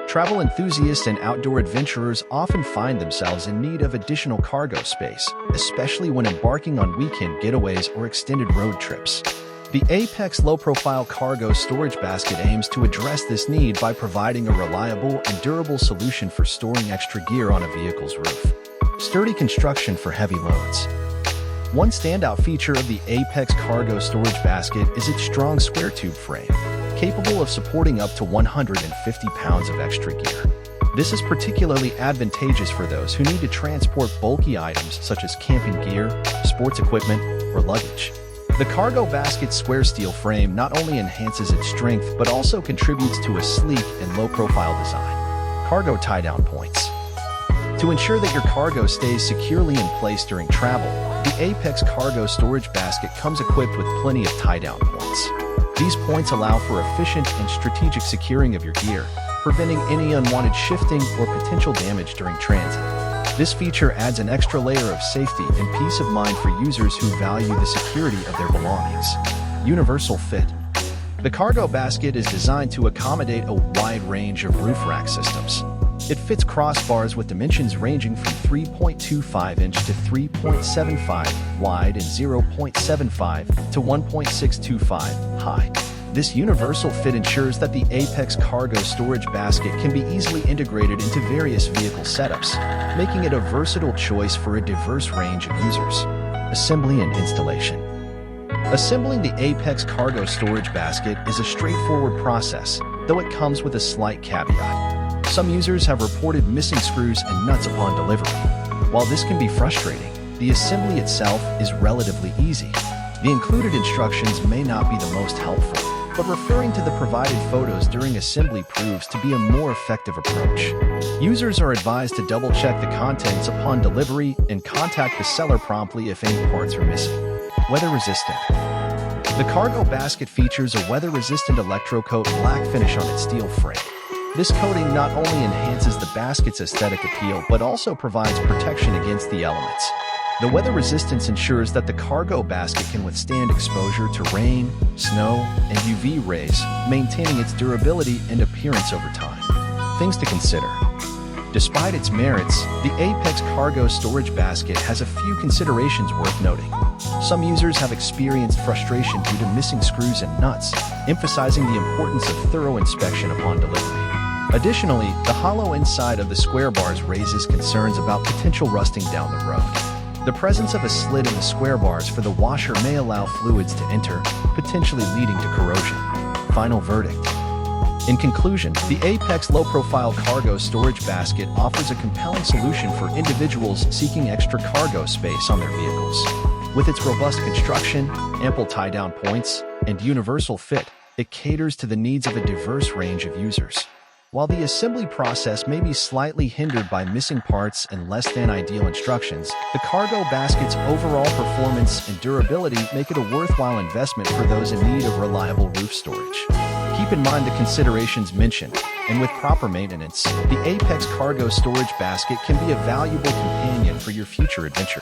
Travel enthusiasts and outdoor adventurers often find themselves in need of additional cargo space, especially when embarking on weekend getaways or extended road trips. The Apex low-profile cargo storage basket aims to address this need by providing a reliable and durable solution for storing extra gear on a vehicle's roof. Sturdy construction for heavy loads. One standout feature of the Apex cargo storage basket is its strong square tube frame, capable of supporting up to 150 pounds of extra gear. This is particularly advantageous for those who need to transport bulky items such as camping gear, sports equipment, or luggage. The cargo basket's square steel frame not only enhances its strength but also contributes to a sleek and low-profile design. Cargo tie-down points. To ensure that your cargo stays securely in place during travel, the Apex cargo storage basket comes equipped with plenty of tie-down points. These points allow for efficient and strategic securing of your gear, preventing any unwanted shifting or potential damage during transit. This feature adds an extra layer of safety and peace of mind for users who value the security of their belongings. Universal fit. The cargo basket is designed to accommodate a wide range of roof rack systems. It fits crossbars with dimensions ranging from 3.25 inch to 3.75 wide and 0.75 to 1.625 high. This universal fit ensures that the Apex cargo storage basket can be easily integrated into various vehicle setups, making it a versatile choice for a diverse range of users. Assembly and installation. Assembling the Apex cargo storage basket is a straightforward process, though it comes with a slight caveat. Some users have reported missing screws and nuts upon delivery. While this can be frustrating, the assembly itself is relatively easy. The included instructions may not be the most helpful, but referring to the provided photos during assembly proves to be a more effective approach. Users are advised to double-check the contents upon delivery and contact the seller promptly if any parts are missing. Weather-resistant. The cargo basket features a weather-resistant electrocoat black finish on its steel frame. This coating not only enhances the basket's aesthetic appeal but also provides protection against the elements. The weather resistance ensures that the cargo basket can withstand exposure to rain, snow, and UV rays, maintaining its durability and appearance over time. Things to consider. Despite its merits, the Apex cargo storage basket has a few considerations worth noting. Some users have experienced frustration due to missing screws and nuts, emphasizing the importance of thorough inspection upon delivery. Additionally, the hollow inside of the square bars raises concerns about potential rusting down the road. The presence of a slit in the square bars for the washer may allow fluids to enter, potentially leading to corrosion. Final verdict. In conclusion, the Apex low-profile cargo storage basket offers a compelling solution for individuals seeking extra cargo space on their vehicles. With its robust construction, ample tie-down points, and universal fit, it caters to the needs of a diverse range of users. While the assembly process may be slightly hindered by missing parts and less than ideal instructions, the cargo basket's overall performance and durability make it a worthwhile investment for those in need of reliable roof storage. Keep in mind the considerations mentioned, and with proper maintenance, the Apex cargo storage basket can be a valuable companion for your future adventure.